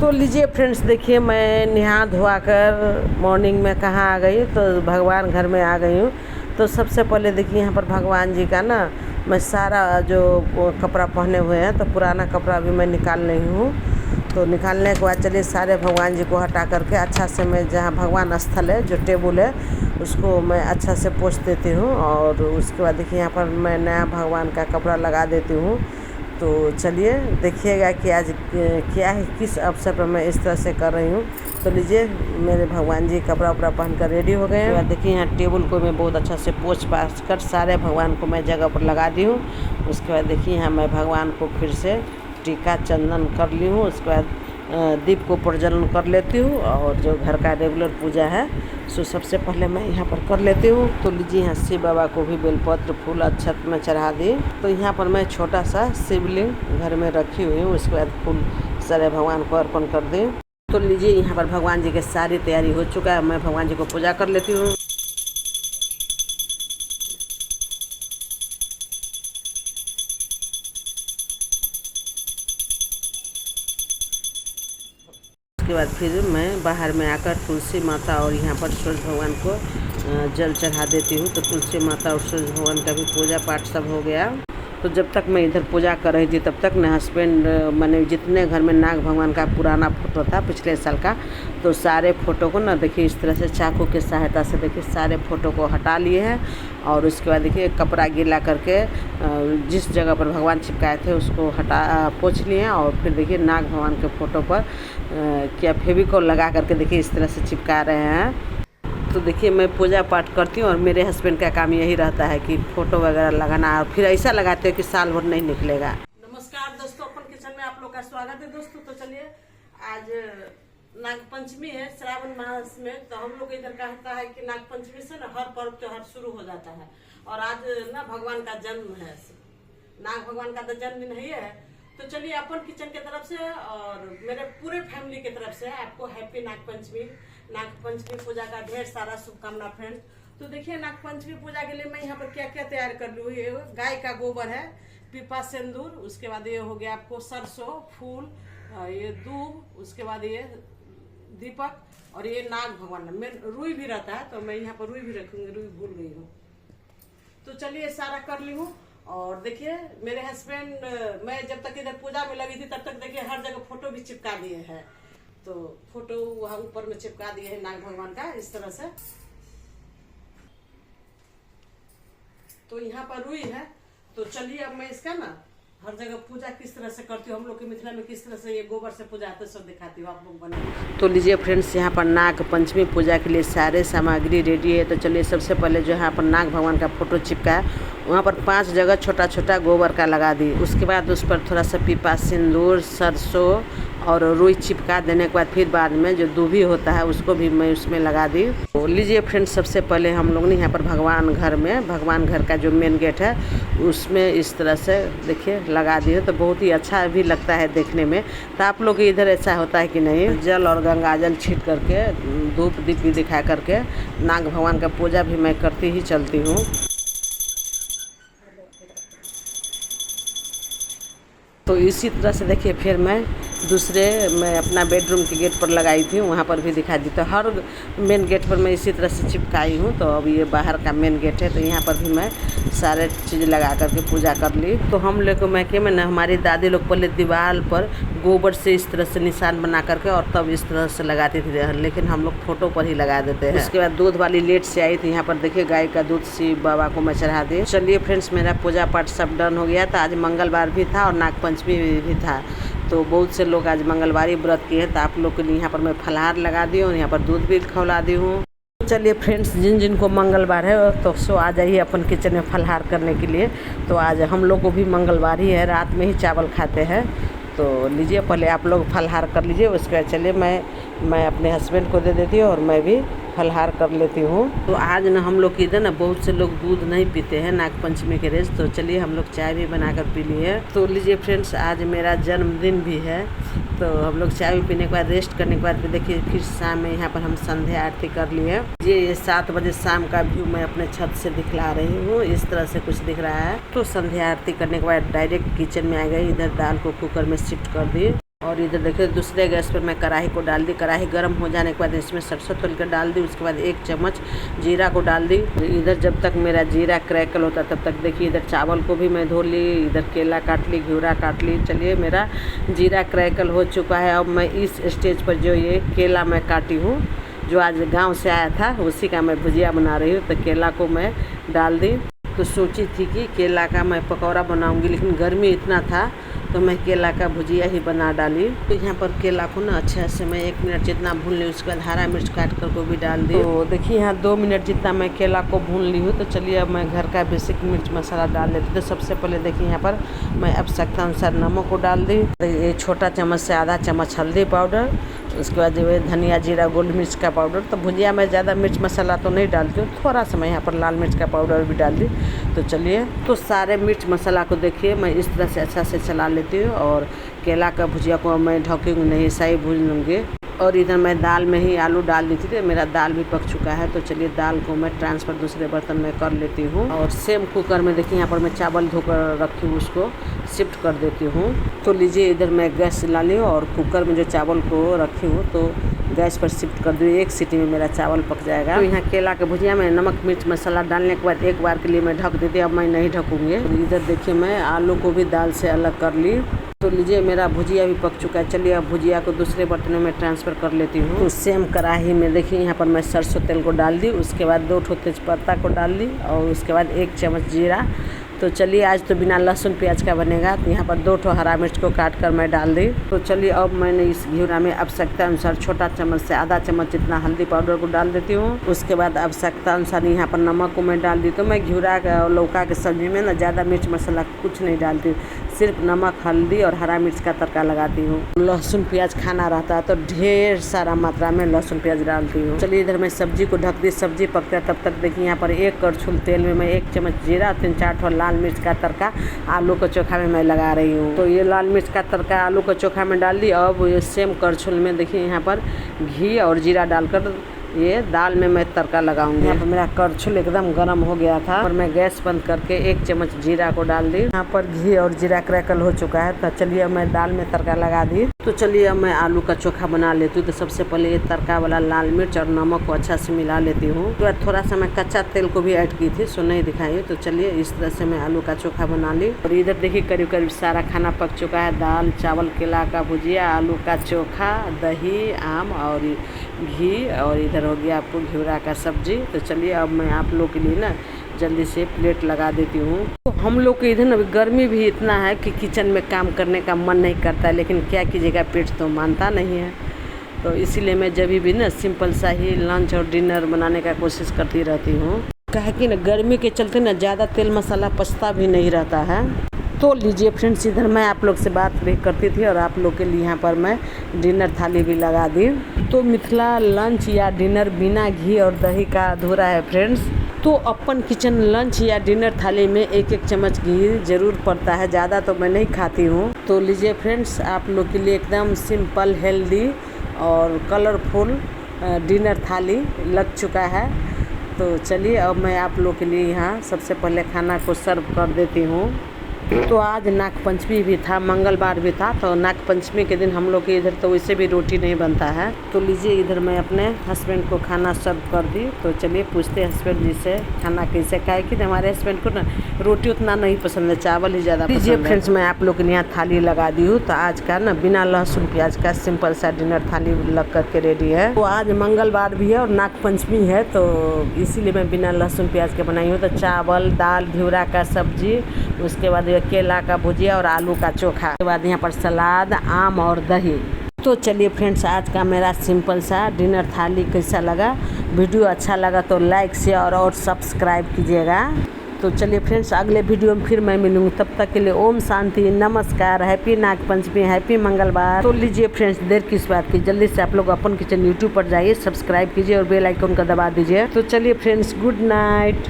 तो लीजिए फ्रेंड्स, देखिए मैं नहा धोआ कर मॉर्निंग में कहाँ आ गई, तो भगवान घर में आ गई हूँ। तो सबसे पहले देखिए यहाँ पर भगवान जी का ना मैं सारा जो कपड़ा पहने हुए हैं तो पुराना कपड़ा भी मैं निकाल रही हूँ। तो निकालने के बाद चलिए सारे भगवान जी को हटा करके अच्छा से मैं जहाँ भगवान स्थल है जो टेबल है उसको मैं अच्छा से पोंछ देती हूँ। और उसके बाद देखिए यहाँ पर मैं नया भगवान का कपड़ा लगा देती हूँ। तो चलिए देखिएगा कि आज क्या है, किस अवसर पर मैं इस तरह से कर रही हूँ। तो लीजिए मेरे भगवान जी कपड़ा उपड़ा पहन कर रेडी हो गए हैं। देखिए यहाँ टेबल को मैं बहुत अच्छा से पोंछ पाछ कर सारे भगवान को मैं जगह पर लगा दी हूँ। उसके बाद देखिए यहाँ मैं भगवान को फिर से टीका चंदन कर ली हूँ। उसके बाद दीप को प्रज्वलन कर लेती हूँ और जो घर का रेगुलर पूजा है सो सबसे पहले मैं यहाँ पर कर लेती हूँ। तो लीजिए यहाँ शिव बाबा को भी बेलपत्र फूल अक्षत में चढ़ा दी। तो यहाँ पर मैं छोटा सा शिवलिंग घर में रखी हुई हूँ। उसके बाद फूल सारे भगवान को अर्पण कर दी। तो लीजिए यहाँ पर भगवान जी की सारी तैयारी हो चुका है, मैं भगवान जी को पूजा कर लेती हूँ। उसके बाद फिर मैं बाहर में आकर तुलसी माता और यहाँ पर सूरज भगवान को जल चढ़ा देती हूँ। तो तुलसी माता और सूरज भगवान का भी पूजा पाठ सब हो गया। तो जब तक मैं इधर पूजा कर रही थी तब तक न हस्बैंड मैंने जितने घर में नाग भगवान का पुराना फोटो था पिछले साल का, तो सारे फ़ोटो को ना देखिए इस तरह से चाकू की सहायता से देखिए सारे फ़ोटो को हटा लिए हैं। और उसके बाद देखिए कपड़ा गीला करके जिस जगह पर भगवान चिपकाए थे उसको पोंछ लिए हैं। और फिर देखिए नाग भगवान के फ़ोटो पर क्या फेविकोल लगा करके देखिए इस तरह से चिपका रहे हैं। तो देखिए मैं पूजा पाठ करती हूँ और मेरे हस्बैंड का काम यही रहता है कि फ़ोटो वगैरह लगाना, और फिर ऐसा लगाते हैं कि साल भर नहीं निकलेगा। नमस्कार दोस्तों, अपन किचन में आप लोग का स्वागत है दोस्तों। तो चलिए आज नाग पंचमी है श्रावण मास में, तो हम लोग इधर कहता है कि नाग पंचमी से ना हर पर्व त्योहार शुरू हो जाता है। और आज ना भगवान का जन्म है, नाग भगवान का तो जन्मदिन ही है। तो चलिए अपन किचन की तरफ से और मेरे पूरे फैमिली की तरफ से आपको हैप्पी नाग पंचमी पूजा का ढेर सारा शुभकामना फ्रेंड। तो देखिए नाग पंचमी पूजा के लिए मैं यहाँ पर क्या क्या तैयार कर लूँ। ये गाय का गोबर है, पीपा सिंदूर, उसके बाद ये हो गया आपको सरसों फूल, ये दूब, उसके बाद ये दीपक और ये नाग भगवान में रुई भी रहता है, तो मैं यहाँ पर रुई भी रखूंगी, रुई भूल गई हूँ। तो चलिए सारा कर ली हूँ। और देखिए मेरे हस्बैंड मैं जब तक इधर पूजा में लगी थी तब तक देखिए हर जगह फोटो भी चिपका दिए हैं। तो फोटो वहाँ ऊपर में चिपका दिए हैं नाग भगवान का इस तरह से। तो यहाँ पर रुई है। तो चलिए अब मैं इसका ना हर जगह पूजा किस तरह से करती हूँ, हम लोग के मिथिला में किस तरह से ये गोबर से पूजा आते सब दिखाती हूँ आप लोग बने। तो लीजिए फ्रेंड्स यहाँ पर नाग पंचमी पूजा के लिए सारे सामग्री रेडी है। तो चलिए सबसे पहले जो यहाँ पर नाग भगवान का फोटो चिपका है वहाँ पर 5 जगह छोटा छोटा गोबर का लगा दी। उसके बाद उस पर थोड़ा सा पीपा सिंदूर, सरसों और रुई चिपका देने के बाद फिर बाद में जो दूभी होता है उसको भी मैं उसमें लगा दी। तो लीजिए फ्रेंड्स सबसे पहले हम लोग ने यहाँ पर भगवान घर का जो मेन गेट है उसमें इस तरह से देखिए लगा दिए। तो बहुत ही अच्छा भी लगता है देखने में। तो आप लोग इधर ऐसा होता है कि नहीं, जल और गंगा जल छीट करके धूप दीप भी दिखा करके नाग भगवान का पूजा भी मैं करती ही चलती हूँ। तो इसी तरह से देखिए फिर मैं अपना बेडरूम के गेट पर लगाई थी, वहाँ पर भी दिखा दी। तो हर मेन गेट पर मैं इसी तरह से चिपकाई हूँ। तो अब ये बाहर का मेन गेट है, तो यहाँ पर भी मैं सारे चीज़ लगा करके पूजा कर ली। तो हम लोग को मैके में ना हमारी दादी लोग पहले दीवार पर गोबर से इस तरह से निशान बना करके और तब इस तरह से लगाती थी, लेकिन हम लोग फोटो पर ही लगा देते हैं। उसके बाद दूध वाली लेट से आई थी, यहाँ पर देखिए गाय का दूध शिव बाबा को मैं चढ़ा दी। चलिए फ्रेंड्स मेरा पूजा पाठ सब डन हो गया। तो आज मंगलवार भी था और नाग पंचमी भी था, तो बहुत से लोग आज मंगलवारी व्रत किए हैं। तो आप लोग के लिए यहाँ पर मैं फलाहार लगा दी हूँ, यहाँ पर दूध भी खौला दी हूँ। चलिए फ्रेंड्स जिन को मंगलवार है तो सो आ जाइए अपन किचन में फलाहार करने के लिए। तो आज हम लोग को भी मंगलवार ही है, रात में ही चावल खाते हैं। तो लीजिए पहले आप लोग फलाहार कर लीजिए, उसके बाद चलिए मैं अपने हस्बैंड को दे देती हूँ और मैं भी फलाहार कर लेती हूँ। तो आज ना हम लोग इधर ना बहुत से लोग दूध नहीं पीते हैं नाग पंचमी के रेस, तो चलिए हम लोग चाय भी बनाकर पी लिए। तो लीजिए फ्रेंड्स आज मेरा जन्मदिन भी है। तो हम लोग चाय पीने के बाद रेस्ट करने के बाद भी देखिए फिर शाम में यहाँ पर हम संध्या आरती कर लिए। ये 7 बजे शाम का व्यू मैं अपने छत से दिखला रही हूँ, इस तरह से कुछ दिख रहा है। तो संध्या आरती करने के बाद डायरेक्ट किचन में आ गई, इधर दाल को कुकर में शिफ्ट कर दी। और इधर देखिए दूसरे गैस पर मैं कढ़ाई को डाल दी। कढ़ाई गर्म हो जाने के बाद इसमें सरसों तेल कर डाल दी। उसके बाद 1 चम्मच जीरा को डाल दी। इधर जब तक मेरा जीरा क्रैकल होता तब तक देखिए इधर चावल को भी मैं धो ली, इधर केला काट ली, घिउरा काट ली। चलिए मेरा जीरा क्रैकल हो चुका है। अब मैं इस स्टेज पर जो ये केला मैं काटी हूँ, जो आज गाँव से आया था, उसी का मैं भुजिया बना रही हूँ। तो केला को मैं डाल दी। तो सोची थी कि केला का मैं पकौड़ा बनाऊंगी, लेकिन गर्मी इतना था तो मैं केला का भुजिया ही बना डाली। तो यहाँ पर केला को ना अच्छे से मैं 1 मिनट जितना भून ली। उसके बाद हरा मिर्च काट कर को भी डाल दी। तो देखिए यहाँ 2 मिनट जितना मैं केला को भून ली हूँ। तो चलिए अब मैं घर का बेसिक मिर्च मसाला डाल लेती। तो सबसे पहले देखिए यहाँ पर मैं आवश्यकता अनुसार नमक को डाल दी। ये छोटा चम्मच से आधा चम्मच हल्दी पाउडर। उसके बाद जो है धनिया जीरा गोल्ड मिर्च का पाउडर। तो भुजिया में ज़्यादा मिर्च मसाला तो नहीं डालती हूँ, थोड़ा सा मैं यहाँ पर लाल मिर्च का पाउडर भी डाल दी। तो चलिए तो सारे मिर्च मसाला को देखिए मैं इस तरह से अच्छा से चला लेती हूँ। और केला का भुजिया को मैं ढकूँगी नहीं, सही भून लूँगी। और इधर मैं दाल में ही आलू डाल दी थी। तो मेरा दाल भी पक चुका है। तो चलिए दाल को मैं ट्रांसफ़र दूसरे बर्तन में कर लेती हूँ। और सेम कुकर में देखिए यहाँ पर मैं चावल धोकर रखी हूँ, उसको शिफ्ट कर देती हूँ। तो लीजिए इधर मैं गैस ला ली और कुकर में जो चावल को रखी हूँ तो गैस पर शिफ्ट कर दूँ। 1 सीटी में मेरा चावल पक जाएगा। तो यहाँ केला के भुजिया में नमक मिर्च मसाला डालने के बाद एक बार के लिए मैं ढक देती। अब मैं नहीं ढकूँगी। तो इधर देखिए मैं आलू को भी दाल से अलग कर ली। तो लीजिए मेरा भुजिया भी पक चुका है। चलिए अब भुजिया को दूसरे बर्तन में ट्रांसफ़र कर लेती हूँ। तो सेम कढ़ाई में देखिए यहाँ पर मैं सरसों तेल को डाल दी। उसके बाद 2 ठो तेज़पत्ता को डाल दी और उसके बाद 1 चम्मच जीरा। तो चलिए आज तो बिना लहसुन प्याज का बनेगा। तो यहाँ पर 2 ठो हरा मिर्च को काट कर मैं डाल दी। तो चलिए अब मैंने इस घिउरा में आवश्यकता अनुसार छोटा चम्मच से आधा चम्मच जितना हल्दी पाउडर को डाल देती हूँ। उसके बाद आवश्यकता अनुसार यहाँ पर नमक को मैं डाल दी। तो मैं घिउरा और लौका के सब्जी में ना ज़्यादा मिर्च मसाला कुछ नहीं डालती, सिर्फ नमक हल्दी और हरा मिर्च का तड़का लगाती हूँ। लहसुन प्याज खाना रहता है तो ढेर सारा मात्रा में लहसुन प्याज डालती हूँ। चलिए इधर मैं सब्जी को ढक दी। सब्जी पकता है तब तक देखिए यहाँ पर 1 कड़छुल तेल में मैं 1 चम्मच जीरा, 3-4 ठो लाल मिर्च का तड़का आलू का चोखा में मैं लगा रही हूँ। तो ये लाल मिर्च का तड़का आलू का चोखा में डाल दी। अब ये सेम कड़छुल में देखिए यहाँ पर घी और जीरा डालकर ये दाल में मैं तड़का लगाऊंगी। यहाँ पर मेरा कड़छुल एकदम गर्म हो गया था और मैं गैस बंद करके 1 चम्मच जीरा को डाल दी। यहाँ पर घी और जीरा क्रैकल हो चुका है। तो चलिए अब मैं दाल में तड़का लगा दी। तो चलिए अब मैं आलू का चोखा बना लेती हूँ। तो सबसे पहले ये तड़का वाला लाल मिर्च और नमक को अच्छा से मिला लेती हूँ। तो थोड़ा सा मैं कच्चा तेल को भी ऐड की थी, सो नहीं दिखाई। तो चलिए इस तरह से मैं आलू का चोखा बना ली। और इधर देखिए करीब करीब सारा खाना पक चुका है। दाल चावल केला का भुजिया, आलू का चोखा, दही, आम और घी, और इधर हो गया आपको घिउरा का सब्जी। तो चलिए अब मैं आप लोग के लिए ना जल्दी से प्लेट लगा देती हूँ। तो हम लोग के इधर ना गर्मी भी इतना है कि किचन में काम करने का मन नहीं करता है, लेकिन क्या कीजिएगा, पेट तो मानता नहीं है। तो इसीलिए मैं जब भी ना सिंपल सा ही लंच और डिनर बनाने का कोशिश करती रहती हूँ। कहे कि ना गर्मी के चलते ना ज़्यादा तेल मसाला पचता भी नहीं रहता है। तो लीजिए फ्रेंड्स, इधर मैं आप लोग से बात भी करती थी और आप लोग के लिए यहाँ पर मैं डिनर थाली भी लगा दी। तो मिथिला लंच या डिनर बिना घी और दही का अधूरा है फ्रेंड्स। तो अपन किचन लंच या डिनर थाली में 1-1 चम्मच घी ज़रूर पड़ता है, ज़्यादा तो मैं नहीं खाती हूँ। तो लीजिए फ्रेंड्स, आप लोग के लिए एकदम सिंपल हेल्दी और कलरफुल डिनर थाली लग चुका है। तो चलिए अब मैं आप लोग के लिए यहाँ सबसे पहले खाना को सर्व कर देती हूँ। तो आज नागपंचमी भी था, मंगलवार भी था। तो नागपंचमी के दिन हम लोग के इधर तो वैसे भी रोटी नहीं बनता है। तो लीजिए इधर मैं अपने हस्बैंड को खाना सर्व कर दी। तो चलिए पूछते हस्बैंड जी से खाना कैसे खाए कि हमारे हस्बैंड को ना रोटी उतना नहीं पसंद है, चावल ही ज़्यादा पसंद है। फ्रेंड्स, मैं आप लोग के यहाँ थाली लगा दी हूँ। तो आज का ना बिना लहसुन प्याज का सिंपल सा डिनर थाली लग करके रेडी है। तो आज मंगलवार भी है और नागपंचमी है, तो इसीलिए मैं बिना लहसुन प्याज के बनाई हूँ। तो चावल, दाल, घिउरा का सब्जी, उसके बाद केला का भुजिया और आलू का चोखा, उसके बाद यहाँ पर सलाद, आम और दही। तो चलिए फ्रेंड्स, आज का मेरा सिंपल सा डिनर थाली कैसा लगा? वीडियो अच्छा लगा तो लाइक शेयर और सब्सक्राइब कीजिएगा। तो चलिए फ्रेंड्स, अगले वीडियो में फिर मैं मिलूंगी। तब तक के लिए ओम शांति, नमस्कार, हैप्पी नागपंचमी, हैप्पी मंगलवार। तो लीजिए फ्रेंड्स, देर किस बात की, जल्दी से आप लोग अपन किचन यूट्यूब पर जाइए, सब्सक्राइब कीजिए और बेल आइकन का दबा दीजिए। तो चलिए फ्रेंड्स, गुड नाइट।